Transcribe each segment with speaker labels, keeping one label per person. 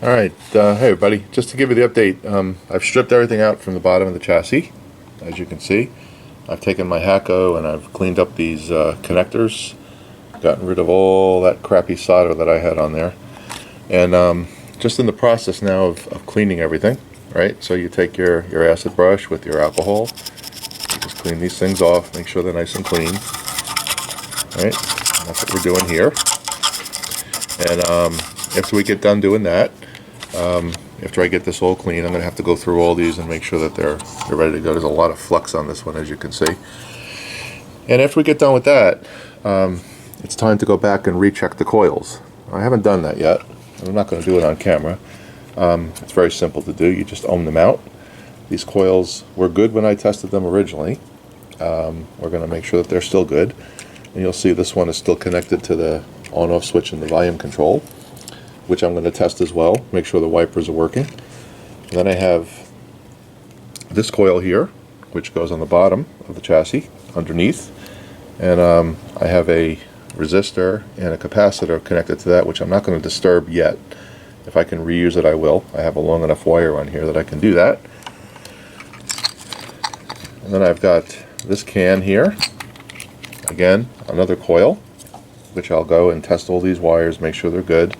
Speaker 1: Alright, hey everybody, just to give you the update, I've stripped everything out from the bottom of the chassis, as you can see. I've taken my Hacko and I've cleaned up these connectors, gotten rid of all that crappy solder that I had on there, and just in the process now of cleaning everything, right? So you take your acid brush with your alcohol, you just clean these things off, make sure they're nice and clean, right? And that's what we're doing here. And after we get done doing that, after I get this all clean, I'm going to have to go through all these and make sure that they're ready to go. There's a lot of flux on this one, as you can see. And after we get done with that, it's time to go back and recheck the coils. I haven't done that yet. I'm not going to do it on camera. It's very simple to do. You just ohm them out. These coils were good when I tested them originally. We're going to make sure that they're still good. And you'll see this one is still connected to the on-off switch in the volume control, which I'm going to test as well, make sure the wipers are working. And then I have this coil here, which goes on the bottom of the chassis, underneath. And I have a resistor and a capacitor connected to that, which I'm not going to disturb yet. If I can reuse it, I will. I have a long enough wire on here that I can do that. And then I've got this can here. Again, another coil, which I'll go and test all these wires, make sure they're good.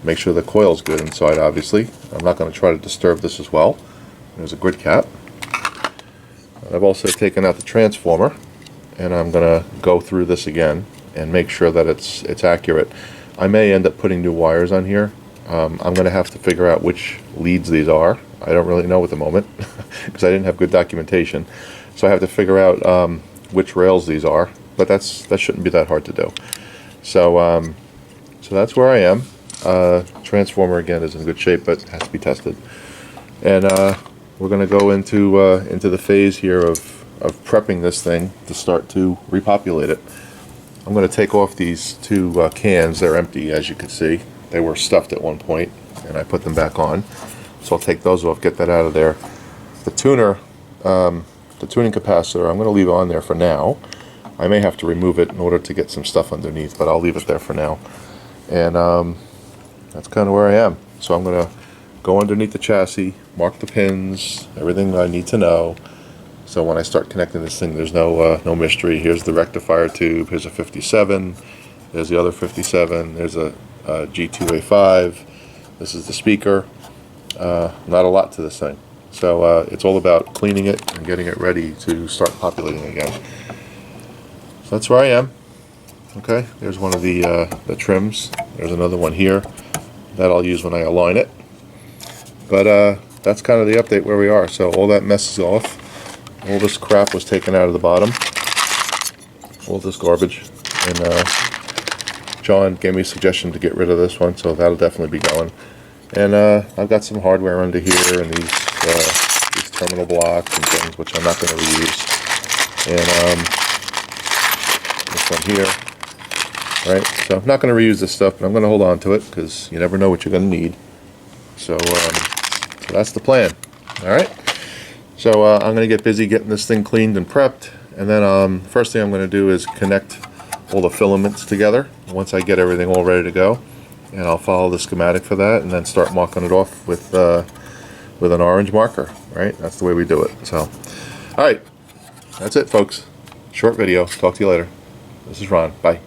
Speaker 1: Make sure the coil's good inside, obviously. I'm not going to try to disturb this as well. There's a grit cap. I've also taken out the transformer, and I'm going to go through this again and make sure that it's accurate. I may end up putting new wires on here. I'm going to have to figure out which leads these are. I don't really know at the moment because I didn't have good documentation. So I have to figure out which rails these are, but that shouldn't be that hard to do. So that's where I am. Transformer again is in good shape, but has to be tested. And we're going to go into the phase here of prepping this thing to start to repopulate it. I'm going to take off these two cans. They're empty, as you can see. They were stuffed at one point, and I put them back on. So I'll take those off, get that out of there. The tuner, the tuning capacitor, I'm going to leave on there for now. I may have to remove it in order to get some stuff underneath, but I'll leave it there for now. And that's kind of where I am. So I'm going to go underneath the chassis, mark the pins, everything that I need to know. So when I start connecting this thing, there's no mystery. Here's the rectifier tube. Here's a 57. There's the other 57. There's a G2A5. This is the speaker. Not a lot to this thing. So it's all about cleaning it and getting it ready to start populating again. So that's where I am. Okay, there's one of the trims. There's another one here that I'll use when I align it. But that's kind of the update where we are. So all that mess is off. All this crap was taken out of the bottom. All this garbage. And John gave me a suggestion to get rid of this one, so that'll definitely be going. And I've got some hardware under here and these terminal blocks and things, which I'm not going to reuse. And this one here. Right, so I'm not going to reuse this stuff, but I'm going to hold on to it because you never know what you're going to need. So that's the plan. All right. So I'm going to get busy getting this thing cleaned and prepped, and then first thing I'm going to do is connect all the filaments together once I get everything all ready to go, and I'll follow the schematic for that, and then start marking it off with an orange marker. Right, that's the way we do it. So, all right, that's it, folks. Short video. Talk to you later. This is Ron. Bye.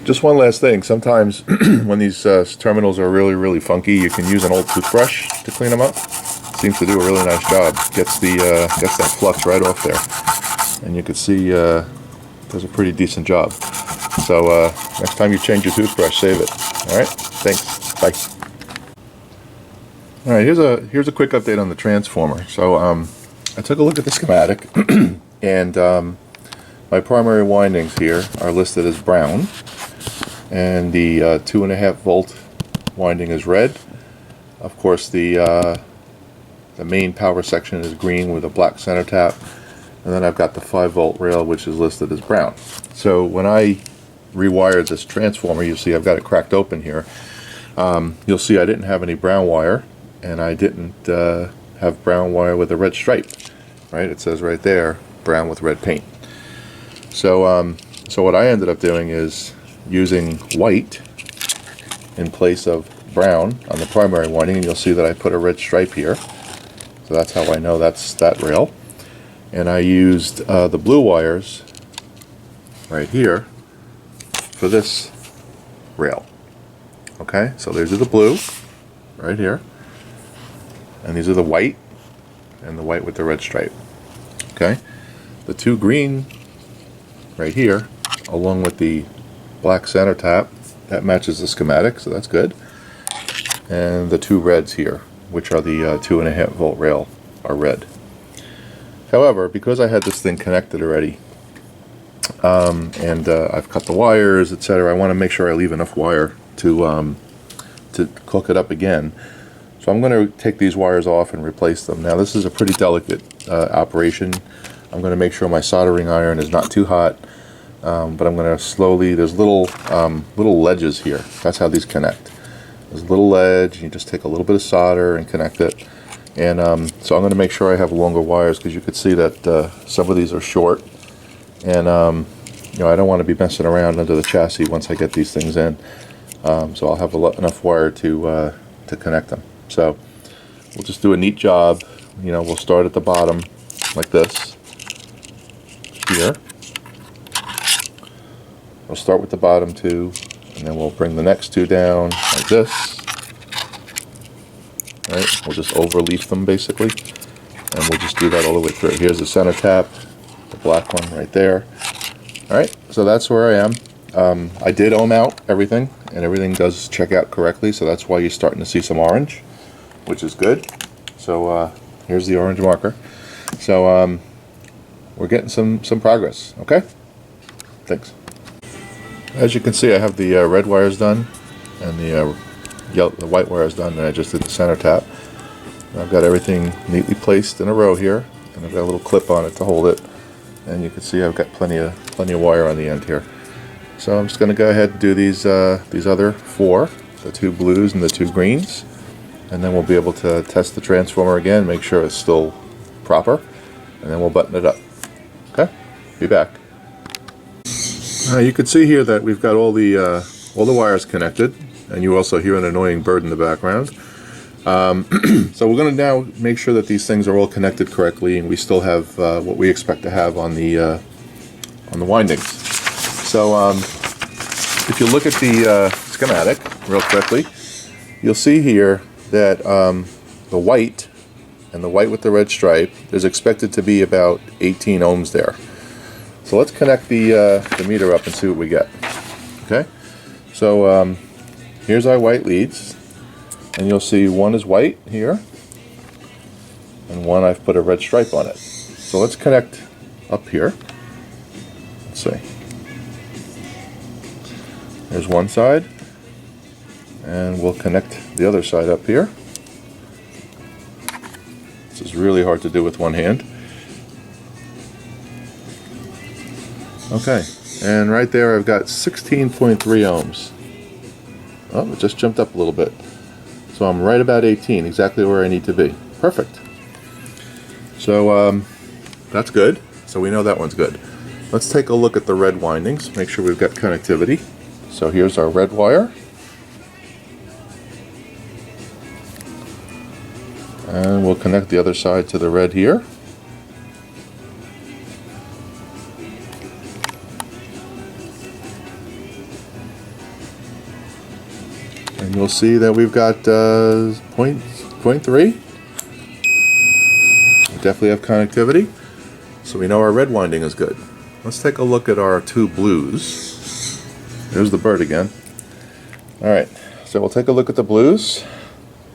Speaker 1: Just one last thing, sometimes when these terminals are really funky, you can use an old toothbrush to clean them up. Seems to do a really nice job. Gets that flux right off there. And you can see does a pretty decent job. So next time you change your toothbrush, save it. Alright, thanks. Bye. Alright, here's a quick update on the transformer. So I took a look at the schematic and my primary windings here are listed as brown. And the 2.5 volt winding is red. Of course, the main power section is green with a black center tap, and then I've got the 5 volt rail, which is listed as brown. So when I rewired this transformer, you see I've got it cracked open here. You'll see I didn't have any brown wire, and I didn't have brown wire with a red stripe. Right? It says right there, brown with red paint. So what I ended up doing is using white in place of brown on the primary winding, and you'll see that I put a red stripe here. So that's how I know that's that rail. And I used the blue wires right here for this rail. Okay, so these are the blue right here, and these are the white, and the white with the red stripe. Okay, the two green right here, along with the black center tap, that matches the schematic, so that's good. And the two reds here, which are the 2.5 volt rail, are red. However, because I had this thing connected already, and I've cut the wires, etc., I want to make sure I leave enough wire to hook it up again. So I'm going to take these wires off and replace them. Now this is a pretty delicate operation. I'm going to make sure my soldering iron is not too hot, but I'm going to slowly, there's little ledges here. That's how these connect. There's a little ledge, you just take a little bit of solder and connect it. And so I'm going to make sure I have longer wires, because you could see that some of these are short. And you know, I don't want to be messing around under the chassis once I get these things in. So I'll have enough wire to connect them. So we'll just do a neat job. You know, we'll start at the bottom like this here. We'll start with the bottom two, and then we'll bring the next two down like this. Right? We'll just overleaf them basically, and we'll just do that all the way through. Here's the center tap, the black one right there. Alright, so that's where I am. I did ohm out everything, and everything does check out correctly, so that's why you're starting to see some orange, which is good. So here's the orange marker. So we're getting some progress, okay? Thanks. As you can see, I have the red wires done, and the white wires done, and I just did the center tap. And I've got everything neatly placed in a row here, and I've got a little clip on it to hold it. And you can see I've got plenty of wire on the end here. So I'm just going to go ahead and do these other four, the two blues and the two greens, and then we'll be able to test the transformer again, make sure it's still proper, and then we'll button it up. Okay, be back. You can see here that we've got all the wires connected, and you also hear an annoying bird in the background. So we're going to now make sure that these things are all connected correctly, and we still have what we expect to have on the windings. So if you look at the schematic real quickly, you'll see here that the white and the white with the red stripe, there's expected to be about 18 ohms there. So let's connect the meter up and see what we get. Okay, so here's our white leads, and you'll see one is white here, and one I've put a red stripe on it. So let's connect up here. Let's see. There's one side, and we'll connect the other side up here. This is really hard to do with one hand. Okay, and right there I've got 16.3 ohms. Oh, it just jumped up a little bit. So I'm right about 18, exactly where I need to be. Perfect. So that's good. So we know that one's good. Let's take a look at the red windings, make sure we've got connectivity. So here's our red wire. And we'll connect the other side to the red here. And you'll see that we've got 0.3. We definitely have connectivity. So we know our red winding is good. Let's take a look at our two blues. There's the bird again. Alright, so we'll take a look at the blues.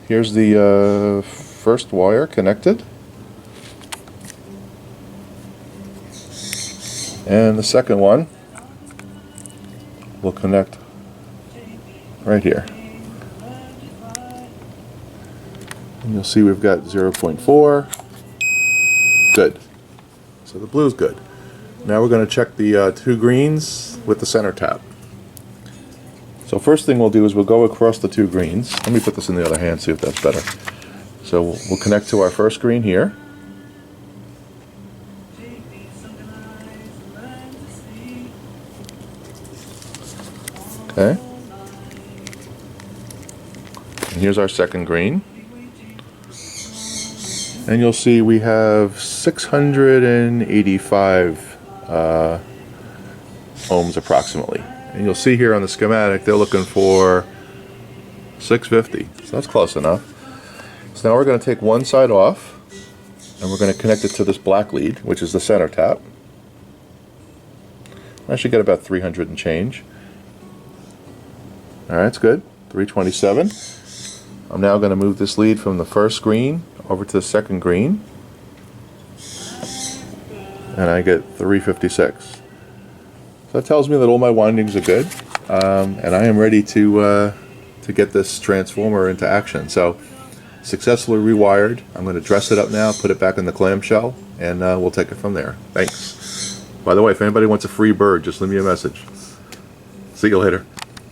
Speaker 1: Here's the first wire connected. And the second one will connect right here. And you'll see we've got 0.4. Good. So the blue's good. Now we're going to check the two greens with the center tap. So first thing we'll do is we'll go across the two greens. Let me put this in the other hand, see if that's better. So we'll connect to our first green here. Okay. And here's our second green. And you'll see we have 685 ohms approximately. And you'll see here on the schematic they're looking for 650. So that's close enough. So now we're going to take one side off and we're going to connect it to this black lead, which is the center tap. I should get about 300 and change. Alright, that's good. 327. I'm now going to move this lead from the first green over to the second green. And I get 356. So that tells me that all my windings are good. And I am ready to get this transformer into action. So successfully rewired. I'm going to dress it up now, put it back in the clamshell, and we'll take it from there. Thanks. By the way, if anybody wants a free bird, just leave me a message. See you later.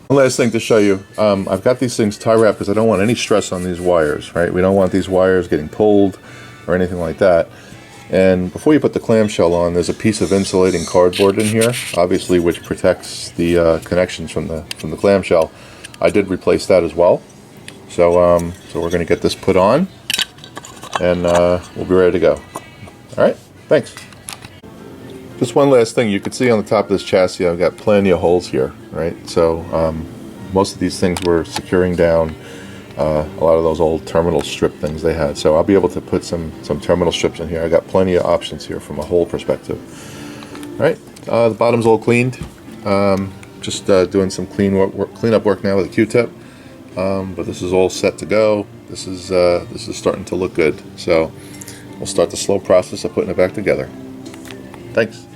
Speaker 1: One last thing to show you. I've got these things tie wrapped because I don't want any stress on these wires, right? We don't want these wires getting pulled or anything like that. And before you put the clamshell on, there's a piece of insulating cardboard in here, obviously, which protects the connections from the clamshell. I did replace that as well. So we're going to get this put on, and we'll be ready to go. All right, thanks. Just one last thing, you can see on the top of this chassis I've got plenty of holes here, right? So most of these things were securing down a lot of those old terminal strip things they had. So I'll be able to put some terminal strips in here. I got plenty of options here from a hole perspective. All right, the bottom's all cleaned. Just doing some cleanup work now with a Q-tip. But this is all set to go. This is starting to look good. So we'll start the slow process of putting it back together. Thanks.